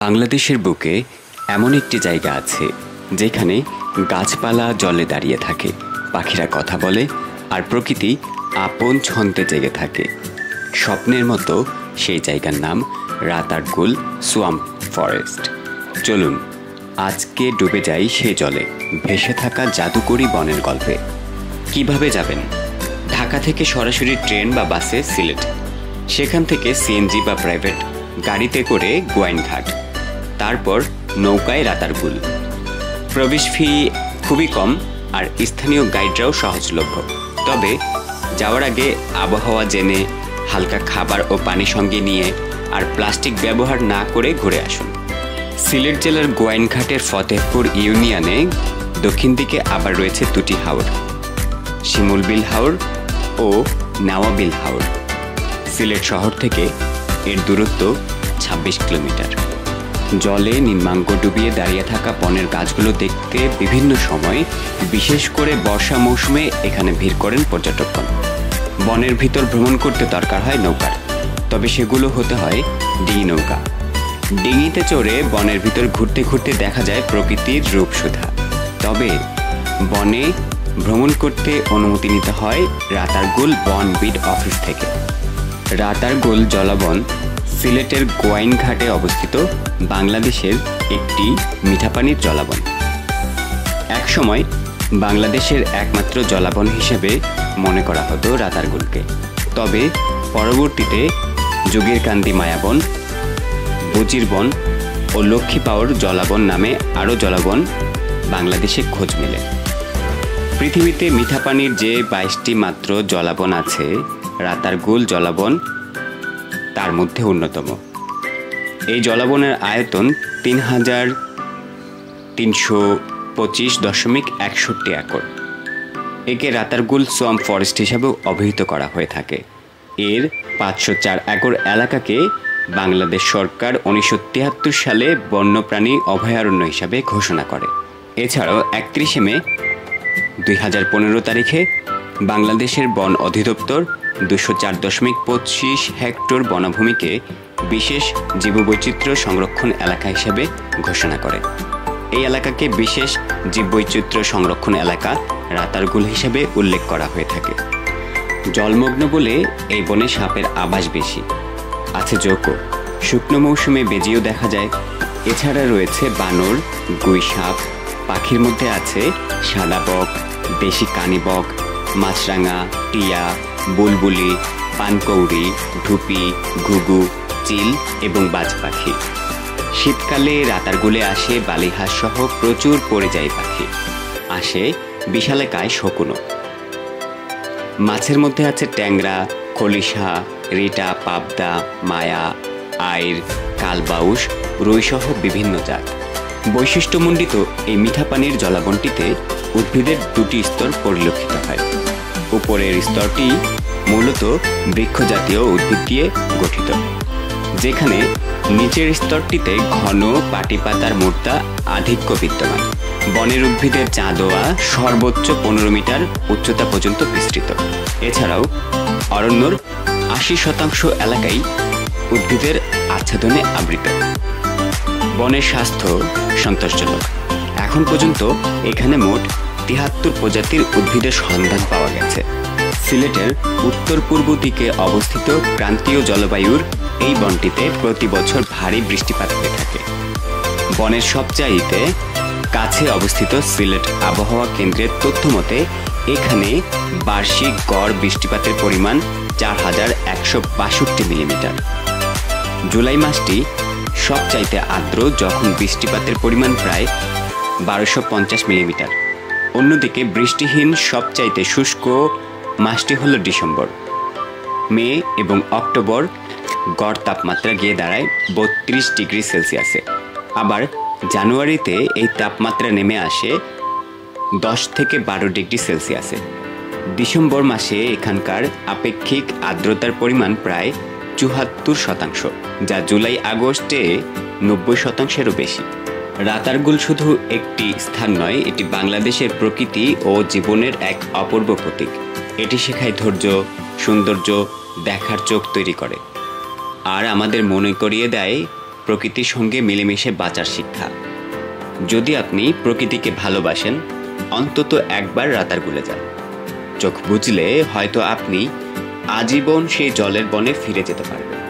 বাংলাদেশের বুকে এমন একটি জায়গা আছে যেখানে গাছপালা জলে দাঁড়িয়ে থাকে, পাখিরা কথা বলে আর প্রকৃতি আপন ছন্দে জেগে থাকে। স্বপ্নের মতো সেই জায়গার নাম রাতারগুল সোয়াম্প ফরেস্ট। চলুন আজকে ডুবে যাই সেই জলে, ভেসে থাকা জাদুকরী বনের গল্পে। কিভাবে যাবেন? ঢাকা থেকে সরাসরি ট্রেন বা বাসে সিলেট, সেখান থেকে সিএনজি বা প্রাইভেট গাড়িতে করে গোয়াইনঘাট, তারপর নৌকায় রাতারগুল। প্রবেশ ফি খুবই কম আর স্থানীয় গাইডরাও সহজলভ্য। তবে যাওয়ার আগে আবহাওয়া জেনে, হালকা খাবার ও পানি সঙ্গে নিয়ে আর প্লাস্টিক ব্যবহার না করে ঘুরে আসুন। সিলেট জেলার গোয়াইনঘাটের ফতেহপুর ইউনিয়নে দক্ষিণ দিকে আবার রয়েছে দুটি হাওর, শিমুলবিল হাওর ও নাওয়াবিল হাওর। সিলেট শহর থেকে এর দূরত্ব ২৬ কিলোমিটার। জলে নিম্নাঙ্গ ডুবিয়ে দাঁড়িয়ে থাকা বনের গাছগুলো দেখতে বিভিন্ন সময়, বিশেষ করে বর্ষা মৌসুমে এখানে ভিড় করেন পর্যটকগণ। বনের ভিতর ভ্রমণ করতে দরকার হয় নৌকার, তবে সেগুলো হতে হয় ডিঙি নৌকা। ডিঙিতে চড়ে বনের ভিতর ঘুরতে ঘুরতে দেখা যায় প্রকৃতির রূপসুধা। তবে বনে ভ্রমণ করতে অনুমতি নিতে হয় রাতারগুল বনবিড অফিস থেকে। রাতারগুল জলাবন সিলেটের গোয়াইনঘাটে অবস্থিত বাংলাদেশের একটি মিঠাপানির জলাবন। একসময় বাংলাদেশের একমাত্র জলাবন হিসেবে মনে করা হতো রাতারগুলকে। তবে পরবর্তীতে যোগীরকান্দি মায়াবন, বজিরবন ও লক্ষ্মীপাওর জলাবন নামে আরও জলাবন বাংলাদেশে খোঁজ মেলে। পৃথিবীতে মিঠাপানির যে ২২টি মাত্র জলাবন আছে, রাতারগুল জলাবন তার মধ্যে অন্যতম। এই জলাবনের আয়তন ৩,৩২৫.৬১ একর। একে রাতারগুল সোয়াম্প ফরেস্ট হিসাবেও অভিহিত করা হয়ে থাকে। এর ৫০৪ একর এলাকাকে বাংলাদেশ সরকার ১৯৭৩ সালে বন্যপ্রাণী অভয়ারণ্য হিসাবে ঘোষণা করে। এছাড়াও ৩১ মে ২০১৫ তারিখে বাংলাদেশের বন অধিদপ্তর ২০৪.২৫ হেক্টর বনভূমিকে বিশেষ জীববৈচিত্র্য সংরক্ষণ এলাকা হিসেবে ঘোষণা করে। এই এলাকাকে বিশেষ জীববৈচিত্র্য সংরক্ষণ এলাকা রাতারগুল হিসেবে উল্লেখ করা হয়ে থাকে। জলমগ্ন বলে এই বনে সাপের আবাস বেশি, আছে জোঁকও। শুকনো মৌসুমে বেজিও দেখা যায়। এছাড়া রয়েছে বানর, গুই সাপ। পাখির মধ্যে আছে সাদা বক, দেশি কানিবক, মাছরাঙা, টিয়া, বুলবুলি, পানকৌড়ি, ঢুপি, ঘুঘু, চিল এবং বাজ পাখি। শীতকালে রাতারগুলে আসে বালিহাঁস সহ প্রচুর পরিযায়ী পাখি। আসে বিশালাকায় শকুনও। মাছের মধ্যে আছে ট্যাংরা, খলিশা, রিটা, পাবদা, মায়া, আইর, কালবাউস, রুই সহ বিভিন্ন জাত। বৈশিষ্ট্যমণ্ডিত এই মিঠাপানির জলাবনটিতে উদ্ভিদের দুটি স্তর পরিলক্ষিত হয়। উপরের স্তরটি মূলত বৃক্ষজাতীয় উদ্ভিদ দিয়ে গঠিত, যেখানে নিচের স্তরটিতে ঘন পাটি পাতার মোর্তা আধিক্য বিদ্যমান। বনের উদ্ভিদের চাঁদোয়া সর্বোচ্চ ১৫ মিটার উচ্চতা পর্যন্ত বিস্তৃত। এছাড়াও অরণ্যর ৮০% এলাকাই উদ্ভিদের আচ্ছাদনে আবৃত। বনের স্বাস্থ্য সন্তোষজনক। এখন পর্যন্ত এখানে মোট ৭৩ প্রজাতির উদ্ভিদের সন্ধান পাওয়া গেছে। সিলেটের উত্তর পূর্ব দিকে অবস্থিত ক্রান্তীয় জলবায়ুর এই বনটিতে প্রতি বছর ভারী বৃষ্টিপাত হয়ে থাকে। বনের সবচাইতে কাছে অবস্থিত সিলেট আবহাওয়া কেন্দ্রের তথ্য মতে এখানে বার্ষিক গড় বৃষ্টিপাতের পরিমাণ ৪,১৬২ মিলিমিটার। জুলাই মাসটি সবচাইতে আর্দ্র, যখন বৃষ্টিপাতের পরিমাণ প্রায় ১২৫০ মিলিমিটার। অন্যদিকে বৃষ্টিহীন সবচাইতে শুষ্ক মাসটি হল ডিসেম্বর। মে এবং অক্টোবর গড় তাপমাত্রা গিয়ে দাঁড়ায় ৩২ ডিগ্রি সেলসিয়াসে। আবার জানুয়ারিতে এই তাপমাত্রা নেমে আসে ১০ থেকে ১২ ডিগ্রি সেলসিয়াসে। ডিসেম্বর মাসে এখানকার আপেক্ষিক আর্দ্রতার পরিমাণ প্রায় ৭৪%, যা জুলাই আগস্টে ৯০%-এরও বেশি। রাতারগুল শুধু একটি স্থান নয়, এটি বাংলাদেশের প্রকৃতি ও জীবনের এক অপূর্ব প্রতীক। এটি শেখায় ধৈর্য, সৌন্দর্য, দেখার চোখ তৈরি করে, আর আমাদের মনে করিয়ে দেয় প্রকৃতির সঙ্গে মিলেমিশে বাঁচার শিক্ষা। যদি আপনি প্রকৃতিকে ভালোবাসেন, অন্তত একবার রাতারগুলে যান। চোখ বুঝলে হয়তো আপনি আজীবন সেই জলের বনে ফিরে যেতে পারবেন।